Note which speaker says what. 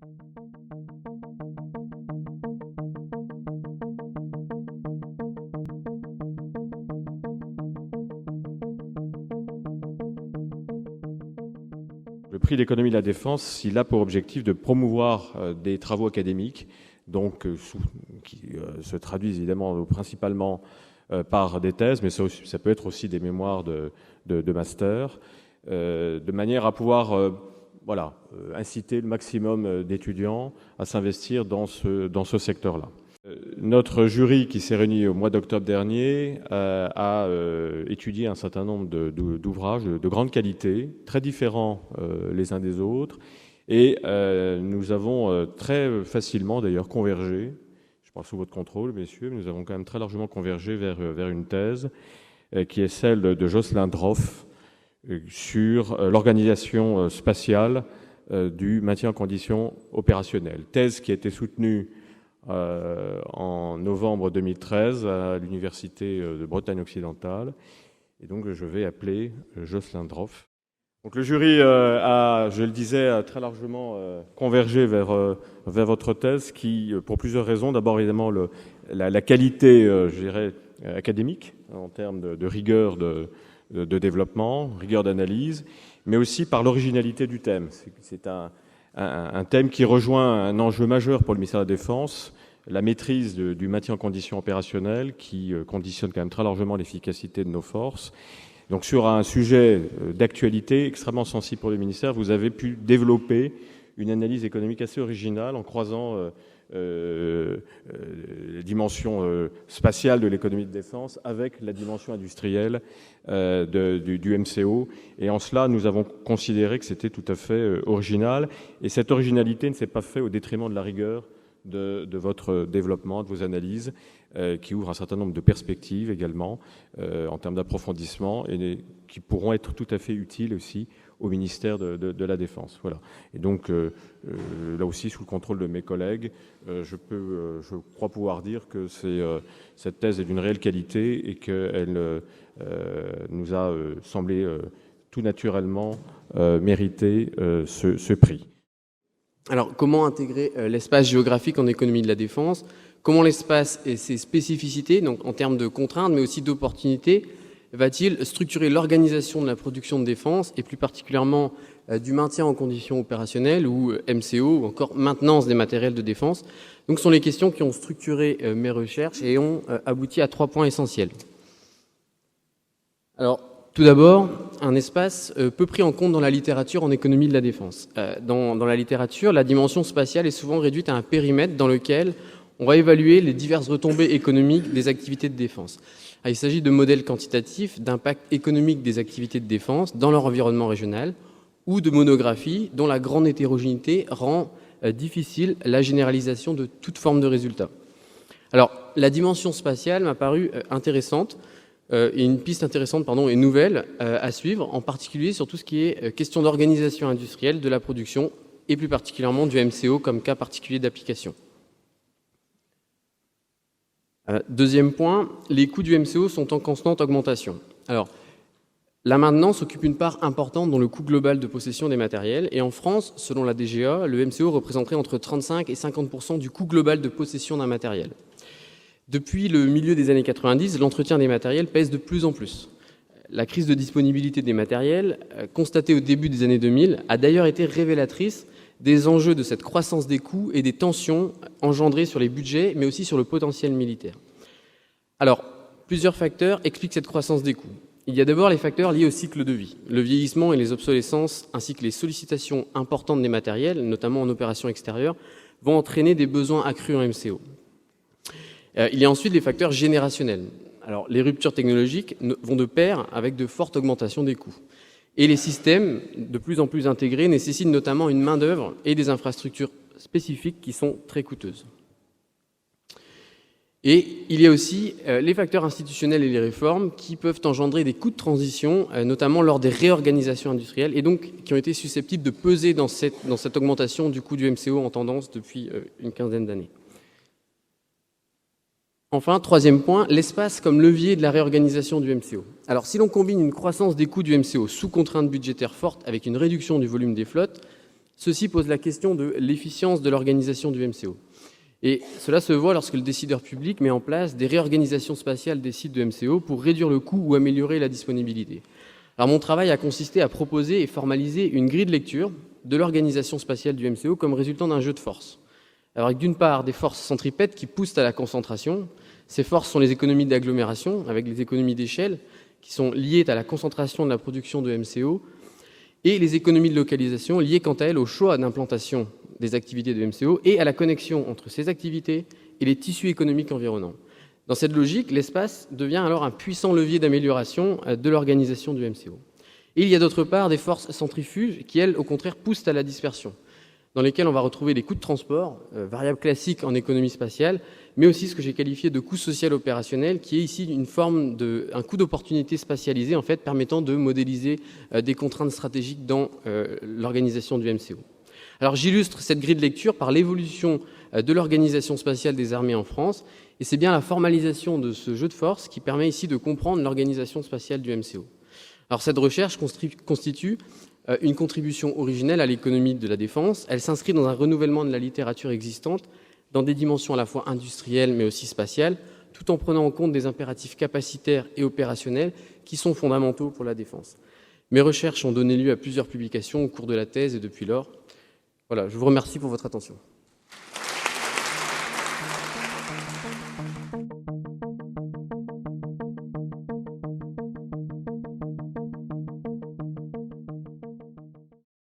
Speaker 1: Le prix d'économie de la défense, il a pour objectif de promouvoir des travaux académiques, donc qui se traduisent évidemment principalement par des thèses, mais ça peut être aussi des mémoires de master, de manière à pouvoir inciter le maximum d'étudiants à s'investir dans ce secteur-là. Notre jury, qui s'est réuni au mois d'octobre dernier, a étudié un certain nombre d'ouvrages de grande qualité, très différents les uns des autres, et nous avons très facilement d'ailleurs convergé, je parle sous votre contrôle, messieurs, mais nous avons quand même très largement convergé vers une thèse qui est celle de Jocelyn Droff sur l'organisation spatiale du maintien en condition opérationnelle. Thèse qui a été soutenue en novembre 2013 à l'Université de Bretagne occidentale. Et donc je vais appeler Jocelyn Droff. Donc le jury a, je le disais, très largement convergé vers votre thèse qui, pour plusieurs raisons, d'abord évidemment la qualité, je dirais, académique en termes de rigueur de développement, rigueur d'analyse, mais aussi par l'originalité du thème. C'est un thème qui rejoint un enjeu majeur pour le ministère de la Défense, la maîtrise du maintien en condition opérationnelle qui conditionne quand même très largement l'efficacité de nos forces. Donc sur un sujet d'actualité extrêmement sensible pour le ministère, vous avez pu développer une analyse économique assez originale en croisant la dimension spatiale de l'économie de défense avec la dimension industrielle du MCO. Et en cela, nous avons considéré que c'était tout à fait original. Et cette originalité ne s'est pas faite au détriment de la rigueur de votre développement, de vos analyses, qui ouvrent un certain nombre de perspectives également en termes d'approfondissement et qui pourront être tout à fait utiles aussi au ministère de la Défense. Voilà. Et donc, là aussi, sous le contrôle de mes collègues, je crois pouvoir dire que cette thèse est d'une réelle qualité et qu'elle nous a semblé tout naturellement mériter ce prix.
Speaker 2: Alors, comment intégrer l'espace géographique en économie de la défense? Comment l'espace et ses spécificités, donc en termes de contraintes, mais aussi d'opportunités, va-t-il structurer l'organisation de la production de défense et plus particulièrement du maintien en conditions opérationnelles ou MCO ou encore maintenance des matériels de défense? Donc, ce sont les questions qui ont structuré mes recherches et ont abouti à 3 points essentiels. Alors, tout d'abord, un espace peu pris en compte dans la littérature en économie de la défense. Dans la littérature, la dimension spatiale est souvent réduite à un périmètre dans lequel on va évaluer les diverses retombées économiques des activités de défense. Il s'agit de modèles quantitatifs d'impact économique des activités de défense dans leur environnement régional ou de monographies dont la grande hétérogénéité rend difficile la généralisation de toute forme de résultats. Alors, la dimension spatiale m'a paru intéressante, et une piste intéressante et nouvelle à suivre, en particulier sur tout ce qui est question d'organisation industrielle de la production et plus particulièrement du MCO comme cas particulier d'application. Deuxième point, les coûts du MCO sont en constante augmentation. Alors, la maintenance occupe une part importante dans le coût global de possession des matériels et en France, selon la DGA, le MCO représenterait entre 35 et 50% du coût global de possession d'un matériel. Depuis le milieu des années 90, l'entretien des matériels pèse de plus en plus. La crise de disponibilité des matériels, constatée au début des années 2000, a d'ailleurs été révélatrice des enjeux de cette croissance des coûts et des tensions engendrées sur les budgets, mais aussi sur le potentiel militaire. Alors, plusieurs facteurs expliquent cette croissance des coûts. Il y a d'abord les facteurs liés au cycle de vie. Le vieillissement et les obsolescences, ainsi que les sollicitations importantes des matériels, notamment en opération extérieure, vont entraîner des besoins accrus en MCO. Il y a ensuite les facteurs générationnels. Alors, les ruptures technologiques vont de pair avec de fortes augmentations des coûts. Et les systèmes, de plus en plus intégrés, nécessitent notamment une main-d'œuvre et des infrastructures spécifiques qui sont très coûteuses. Et il y a aussi les facteurs institutionnels et les réformes qui peuvent engendrer des coûts de transition, notamment lors des réorganisations industrielles, et donc qui ont été susceptibles de peser dans cette augmentation du coût du MCO en tendance depuis une quinzaine d'années. Enfin, troisième point, l'espace comme levier de la réorganisation du MCO. Alors, si l'on combine une croissance des coûts du MCO sous contrainte budgétaire forte avec une réduction du volume des flottes, Ceci pose la question de l'efficience de l'organisation du MCO. Et cela se voit lorsque le décideur public met en place des réorganisations spatiales des sites de MCO pour réduire le coût ou améliorer la disponibilité. Alors mon travail a consisté à proposer et formaliser une grille de lecture de l'organisation spatiale du MCO comme résultant d'un jeu de forces. Alors avec d'une part des forces centripètes qui poussent à la concentration. Ces forces sont les économies d'agglomération, avec les économies d'échelle, qui sont liées à la concentration de la production de MCO, et les économies de localisation, liées quant à elles au choix d'implantation des activités de MCO et à la connexion entre ces activités et les tissus économiques environnants. Dans cette logique, l'espace devient alors un puissant levier d'amélioration de l'organisation du MCO. Et il y a d'autre part des forces centrifuges qui, elles, au contraire, poussent à la dispersion, dans lesquelles on va retrouver les coûts de transport, variables classiques en économie spatiale, mais aussi ce que j'ai qualifié de coût social opérationnel, qui est ici une forme un coût d'opportunité spatialisé, en fait, permettant de modéliser des contraintes stratégiques dans l'organisation du MCO. Alors j'illustre cette grille de lecture par l'évolution de l'organisation spatiale des armées en France, et c'est bien la formalisation de ce jeu de force qui permet ici de comprendre l'organisation spatiale du MCO. Alors cette recherche constitue une contribution originelle à l'économie de la défense. Elle s'inscrit dans un renouvellement de la littérature existante, dans des dimensions à la fois industrielles mais aussi spatiales, tout en prenant en compte des impératifs capacitaires et opérationnels qui sont fondamentaux pour la défense. Mes recherches ont donné lieu à plusieurs publications au cours de la thèse et depuis lors. Voilà, je vous remercie pour votre attention.